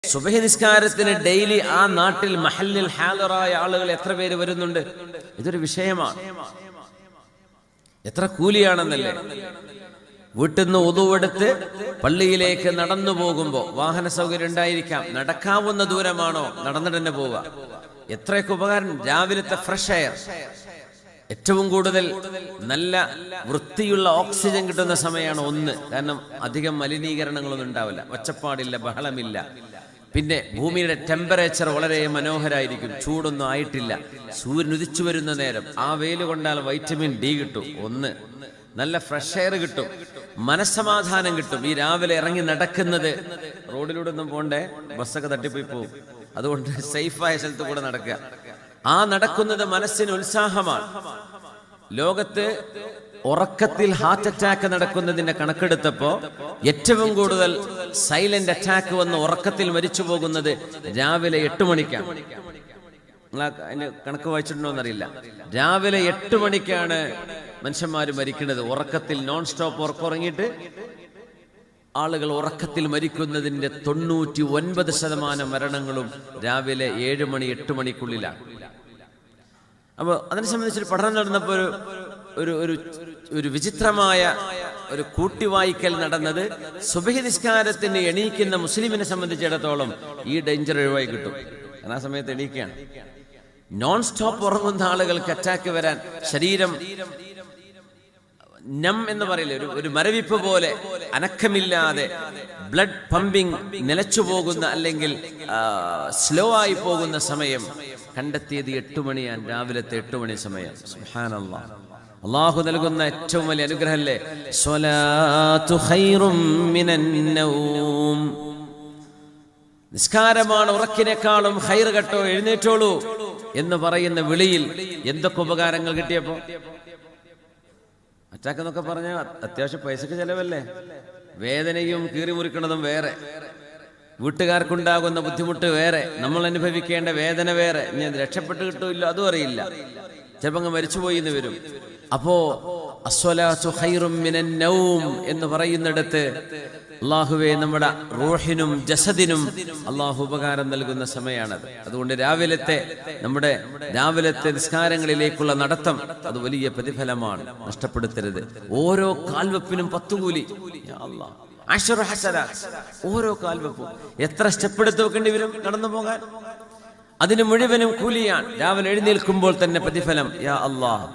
സുബഹി നിസ്കാരത്തിന് ഡെയിലി ആ നാട്ടിൽ മഹല്ലിൽ ഹാലറായ ആളുകൾ എത്ര പേര് വരുന്നുണ്ട്? ഇതൊരു വിഷയമാണ്. എത്ര കൂലിയാണെന്നല്ലേ. വീട്ടിൽ നിന്ന് ഉദുവെടുത്ത് പള്ളിയിലേക്ക് നടന്നു പോകുമ്പോൾ വാഹന സൗകര്യം ഉണ്ടായിരിക്കാം, നടക്കാവുന്ന ദൂരമാണോ നടന്നിട്ട് തന്നെ പോവുക. എത്രയൊക്കെ ഉപകാരം. രാവിലത്തെ ഫ്രഷ് എയർ, ഏറ്റവും കൂടുതൽ നല്ല വൃത്തിയുള്ള ഓക്സിജൻ കിട്ടുന്ന സമയമാണ് ഒന്ന്. കാരണം അധികം മലിനീകരണങ്ങളൊന്നും ഉണ്ടാവില്ല, ഒച്ചപ്പാടില്ല, ബഹളമില്ല. പിന്നെ ഭൂമിയുടെ ടെമ്പറേച്ചർ വളരെ മനോഹരമായിരിക്കും, ചൂടൊന്നും ആയിട്ടില്ല. സൂര്യൻ ഉദിച്ചു വരുന്ന നേരം ആ വെയിൽ കൊണ്ടാൽ വൈറ്റമിൻ ഡി കിട്ടും. ഒന്ന്, നല്ല ഫ്രഷ് എയർ കിട്ടും, മനസ്സമാധാനം കിട്ടും. ഈ രാവിലെ ഇറങ്ങി നടക്കുന്നത്, റോഡിലൂടെ ഒന്നും പോണ്ടേ, ബസ്സൊക്കെ തട്ടിപ്പോയി പോകും. അതുകൊണ്ട് സേഫായ സ്ഥലത്ത് കൂടെ നടക്കുക. ആ നടക്കുന്നത് മനസ്സിന് ഉത്സാഹമാണ്. ലോകത്ത് ഉറക്കത്തിൽ ഹാർട്ട് അറ്റാക്ക് നടക്കുന്നതിന്റെ കണക്കെടുത്തപ്പോ ഏറ്റവും കൂടുതൽ സൈലന്റ് അറ്റാക്ക് വന്ന് ഉറക്കത്തിൽ മരിച്ചു പോകുന്നത് രാവിലെ 8 മണിക്കാണ്. നിങ്ങൾ അതിന്റെ കണക്ക് വായിച്ചിട്ടുണ്ടോ എന്നറിയില്ല. രാവിലെ 8 മണിക്കാണ് മനുഷ്യന്മാര് മരിക്കുന്നത്. ഉറക്കത്തിൽ നോൺ സ്റ്റോപ്പ് ഉറങ്ങിയിട്ട് ആളുകൾ ഉറക്കത്തിൽ മരിക്കുന്നതിന്റെ 99% മരണങ്ങളും രാവിലെ 7 മണി 8 മണിക്കുള്ളിലാണ്. അപ്പോൾ അതിനെ സംബന്ധിച്ചൊരു പഠനം നടന്നപ്പോൾ ഒരു വിചിത്രമായ ഒരു കൂട്ടിവായിക്കൽ നടന്നത്, സുബഹി നിസ്കാരത്തിന് എണീക്കുന്ന മുസ്ലിമിനെ സംബന്ധിച്ചിടത്തോളം ഈ ഡേഞ്ചർ ഒഴിവായി കിട്ടും. കാരണം ആ സമയത്ത് എണീക്കുകയാണ്. നോൺ സ്റ്റോപ്പ് ഉറങ്ങുന്ന ആളുകൾക്ക് അറ്റാക്ക് വരാൻ, ശരീരം നം എന്ന് പറയില്ലേ, ഒരു മരവിപ്പ് പോലെ അനക്കമില്ലാതെ ബ്ലഡ് പമ്പിങ് നിലച്ചു പോകുന്ന അല്ലെങ്കിൽ സ്ലോ ആയി പോകുന്ന സമയം കണ്ടെത്തിയത് 8 മണിയാണ്, രാവിലത്തെ 8 മണി സമയം. സുബ്ഹാനല്ലാഹ്, അല്ലാഹു നൽകുന്ന ഏറ്റവും വലിയ അനുഗ്രഹമല്ലേ സ്വലാത്തു ഖൈറും മിനൻ നൗം. നിസ്കാരമാണ് ഉറക്കിനേക്കാളും ഖൈർ കേട്ടോ, എഴുന്നേറ്റോളൂ എന്ന് പറയുന്ന വിളിയിൽ എന്തൊക്കെ ഉപകാരങ്ങൾ കിട്ടിയപ്പോ. അറ്റാക്ക് എന്നൊക്കെ പറഞ്ഞാൽ അത്യാവശ്യം പൈസക്ക് ചെലവല്ലേ. വേദനയും കീറി മുറിക്കുന്നതും വേറെ, വീട്ടുകാർക്കുണ്ടാകുന്ന ബുദ്ധിമുട്ട് വേറെ, നമ്മൾ അനുഭവിക്കേണ്ട വേദന വേറെ. ഇനി അത് രക്ഷപ്പെട്ട് കിട്ടൂല്ലോ അതും അറിയില്ല, ചിലപ്പോൾ അങ്ങ് മരിച്ചുപോയി എന്ന് വരും. അപ്പോ അസ്വലാത്തു ഖൈറും മിനൻ നൗം എന്ന് പറയുന്നിടത്ത് അല്ലാഹുവേ, നമ്മുടെ റൂഹിനും ജസദിനും അല്ലാഹു ഉപകാരം നൽകുന്ന സമയമാണത്. അതുകൊണ്ട് നമ്മുടെ രാവിലത്തെ നിസ്കാരങ്ങളിലേക്കുള്ള നടത്തം അത് വലിയ പ്രതിഫലമാണ്, നഷ്ടപ്പെടുത്തരുത്. ഓരോ കാൽവെപ്പിനും 10 കൂലി. യാ അല്ലാഹ്, 10 ഹസനാത്ത്. ഓരോ കാൽവെപ്പും എത്ര സ്റ്റെപ്പ് എടുത്ത് വെക്കേണ്ടി വരും നടന്നു പോകാൻ? അതിന് മുഴുവനും കൂലിയാണ്. രാവിലെ എഴുന്നേൽക്കുമ്പോൾ തന്നെ പ്രതിഫലം. യാ അല്ലാഹ്,